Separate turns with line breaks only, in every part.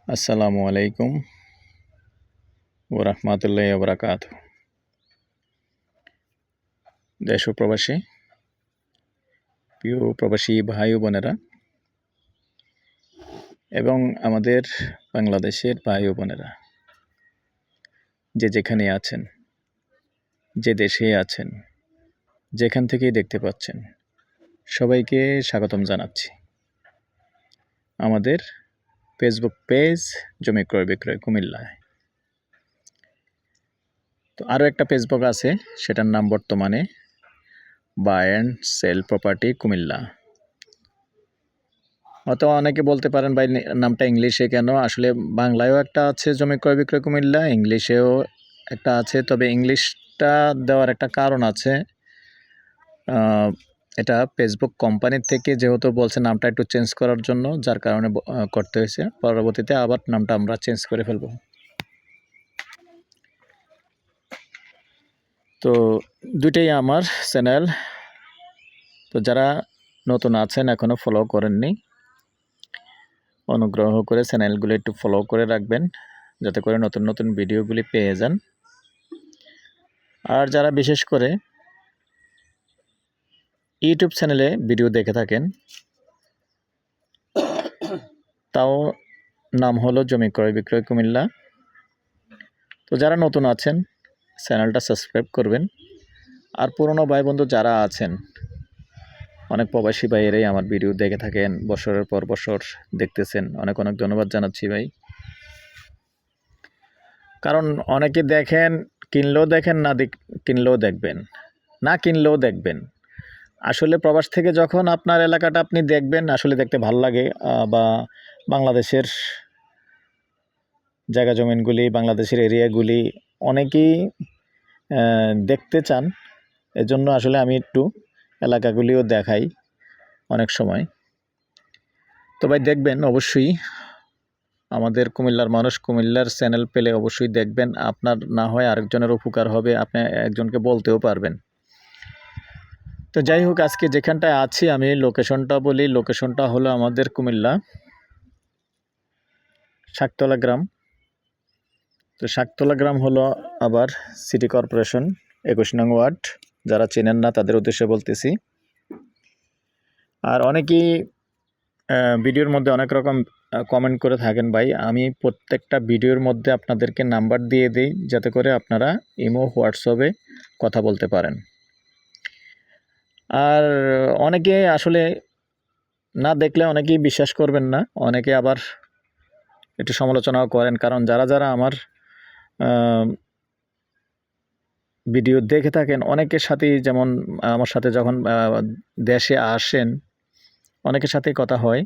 আসসালামু আলাইকুম ওয়া রাহমাতুল্লাহি ওয়া বারাকাতুহু। দেশ ও প্রবাসী প্রিয় প্রবাসী ভাই ও বোনেরা এবং আমাদের বাংলাদেশের ভাই ও বোনেরা যে যেখানে আছেন, যে দেশে আছেন, যেখান থেকেই দেখতে পাচ্ছেন, সবাইকে স্বাগতম জানাচ্ছি আমাদের ফেসবুক পেজ জমি ক্রয় বিক্রয় কুমিল্লায়। তো আরও একটা ফেসবুক আছে, সেটার নাম বর্তমানে buy and sell property Comilla. হয়তো অনেকে বলতে পারেন ভাই নামটা ইংলিশে কেন? আসলে বাংলায়ও একটা আছে জমি ক্রয় বিক্রয় কুমিল্লা, ইংলিশেও একটা আছে। তবে ইংলিশটা দেওয়ার একটা কারণ আছে। এটা ফেসবুক কোম্পানির থেকে যেহেতু বলছে নামটা একটু চেঞ্জ করার জন্য, যার কারণে করতে হয়েছে। পরবর্তীতে আবার নামটা আমরা চেঞ্জ করে ফেলব। তো দুইটাই আমার চ্যানেল। তো যারা নতুন আছেন এখনও ফলো করেননি, অনুগ্রহ করে চ্যানেলগুলো একটু ফলো করে রাখবেন, যাতে করে নতুন নতুন ভিডিওগুলি পেয়ে যান। আর যারা বিশেষ করে ইউটিউব চ্যানেলে ভিডিও দেখে থাকেন, তাও নাম হলো জমি ক্রয় বিক্রয় কুমিল্লা। তো যারা নতুন আছেন চ্যানেলটা সাবস্ক্রাইব করবেন। আর পুরনো ভাই বন্ধু যারা আছেন, অনেক প্রবাসী ভাইয়েরাই আমার ভিডিও দেখে থাকেন, বছরের পর বছর দেখতেছেন, অনেক অনেক ধন্যবাদ জানাচ্ছি ভাই। কারণ অনেকে দেখেন, কিনলেও দেখেন, না কিনলেও দেখবেন, না কিনলেও দেখবেন। আসলে প্রবাস থেকে যখন আপনার এলাকাটা আপনি দেখবেন, আসলে দেখতে ভালো লাগে। বা বাংলাদেশের জায়গা জমিনগুলি, বাংলাদেশের এরিয়াগুলি অনেকেই দেখতে চান। এজন্য আসলে আমি একটু এলাকাগুলিও দেখাই অনেক সময়। তো ভাই দেখবেন অবশ্যই, আমাদের কুমিল্লার মানুষ কুমিল্লার চ্যানেল পেলে অবশ্যই দেখবেন। আপনার না হয় আরেকজনের উপকার হবে, আপনি একজনকে বলতেও পারবেন। তো যাই হোক, আজকে যেখানটায় আছি আমি লোকেশনটা বলি। লোকেশনটা হলো আমাদের কুমিল্লা শাকতলা গ্রাম। তো শাকতলা গ্রাম হলো আবার সিটি কর্পোরেশন 21 নং ওয়ার্ড। যারা চেনেন না তাদের উদ্দেশ্যে বলতেছি। আর অনেকেই ভিডিওর মধ্যে অনেক রকম কমেন্ট করে থাকেন ভাই, আমি প্রত্যেকটা ভিডিওর মধ্যে আপনাদেরকে নাম্বার দিয়ে দিই, যাতে করে আপনারা ইমো হোয়াটসঅ্যাপে কথা বলতে পারেন। আর অনেকে আসলে না দেখলে অনেকেই বিশ্বাস করবেন না, অনেকে আবার একটু সমালোচনাও করেন। কারণ যারা যারা আমার ভিডিও দেখে থাকেন, অনেকের সাথেই, যেমন আমার সাথে যখন দেশে আসেন অনেকের সাথেই কথা হয়।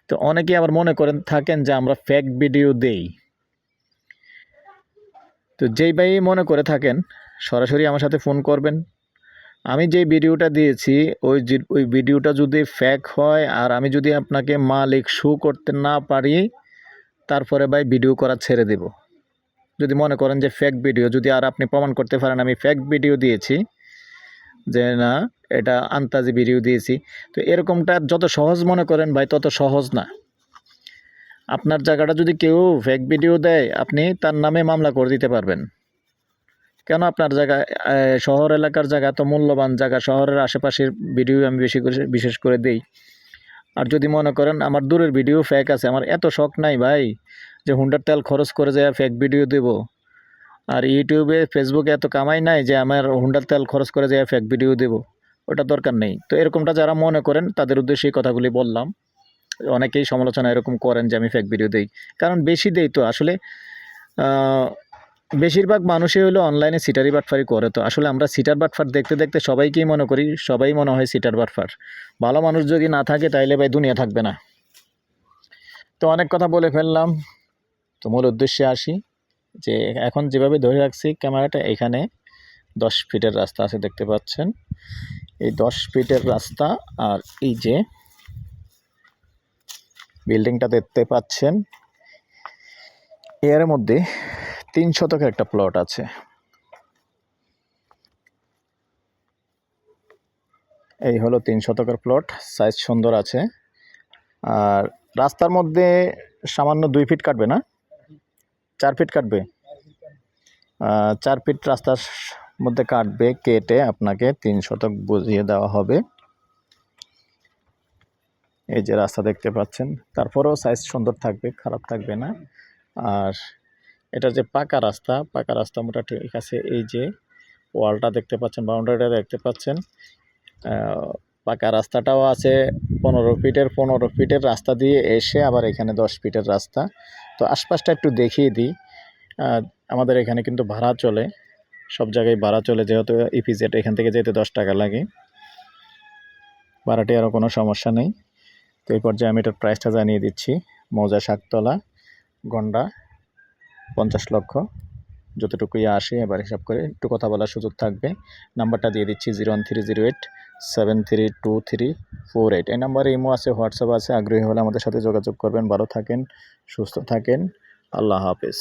তো অনেকেই আবার মনে করেন থাকেন যে আমরা ফেক ভিডিও দেই। তো যেই ভাই মনে করে থাকেন সরাসরি আমার সাথে ফোন করবেন। আমি যে ভিডিওটা দিয়েছি ওই ভিডিওটা যদি ফেক হয়, আর আমি যদি আপনাকে মালিক শো করতে না পারি, তারপরে ভাই ভিডিও করা ছেড়ে দেব। যদি মনে করেন যে ফেক ভিডিও, যদি আর আপনি প্রমাণ করতে পারেন আমি ফেক ভিডিও দিয়েছি, যে না এটা আন্তাজি ভিডিও দিয়েছি, তো এরকমটা যত সহজ মনে করেন ভাই, তত সহজ না। আপনার জায়গাটা যদি কেউ ফেক ভিডিও দেয়, আপনি তার নামে মামলা করে দিতে পারবেন। কেন? আপনার জায়গা, শহর এলাকার জায়গা তো মূল্যবান জায়গা, শহরের আশেপাশের ভিডিও আমি বিশেষ করে দেই। আর যদি মনে করেন আমার দূরের ভিডিও ফেক আছে, আমার এত শখ নাই ভাই যে হুন্ডার তেল খরচ করে যায় ফেক ভিডিও দেব। আর ইউটিউবে ফেসবুকে এত কামাই নাই যে আমার হুন্ডার তেল খরচ করে যায় ফেক ভিডিও দেব, ওটা দরকার নেই। তো এরকমটা যারা মনে করেন তাদের উদ্দেশ্যে এই কথাগুলি বললাম। অনেকেই সমালোচনা এরকম করেন যে আমি ফেক ভিডিও দেই, কারণ বেশি দেই তো আসলে। বেশিরভাগ মানুষই হলো অনলাইনে সিটারি বাটফারি করে। তো আসলে আমরা সিটার বাটফার দেখতে দেখতে সবাইকেই মনে করি, সবাই মনে হয় সিটার বাটফার। ভালো মানুষ যদি না থাকে তাইলে ভাই দুনিয়া থাকবে না। তো অনেক কথা বলে ফেললাম, তো মূল উদ্দেশ্যে আসি। যে এখন যেভাবে ধরে রাখছি ক্যামেরাটা, এখানে 10 ফিটের রাস্তা আছে দেখতে পাচ্ছেন। এই 10 ফিটের রাস্তা, আর এই যে বিল্ডিংটা দেখতে পাচ্ছেন, এর মধ্যে 3 শতকের একটা প্লট আছে। এই হলো 3 শতকের প্লট, সাইজ সুন্দর আছে। আর রাস্তার মধ্যে সামান্য 2 ফিট কাটবে না, 4 ফিট কাটবে। 4 ফিট রাস্তার মধ্যে কাটবে, কেটে আপনাকে 3 শতক বুঝিয়ে দেওয়া হবে। এই যে রাস্তা দেখতে পাচ্ছেন, তারপরেও সাইজ সুন্দর থাকবে, খারাপ থাকবে না। আর এটা যে পাকা রাস্তা মোটামুটি ঠিক আছে। এই যে ওয়ালটা দেখতে পাচ্ছেন, বাউন্ডারিটা দেখতে পাচ্ছেন, পাকা রাস্তাটাও আছে 15 ফিটের রাস্তা দিয়ে এসে আবার এখানে 10 ফিটের রাস্তা। তো আশপাশটা একটু দেখিয়ে দিই। আমাদের এখানে কিন্তু ভাড়া চলে, সব জায়গায় ভাড়া চলে, যেহেতু ইপিজেড এখান থেকে যেতে 10 টাকা লাগে, ভাড়াটি আরও কোনো সমস্যা নেই। তো এই পর্যায়ে আমি এটার প্রাইসটা জানিয়ে দিচ্ছি। মৌজা শাকতলা, গন্ডা 50 লক্ষ, যতটুকুই আসে এবার হিসাব করে একটু কথা বলার সুযোগ থাকবে। নাম্বারটা দিয়ে দিচ্ছি 01308732348। এই নাম্বারে ইমো আছে, হোয়াটসঅ্যাপ আছে। আগ্রহী হলে আমাদের সাথে যোগাযোগ করবেন। ভালো থাকেন, সুস্থ থাকেন, আল্লাহ হাফেজ।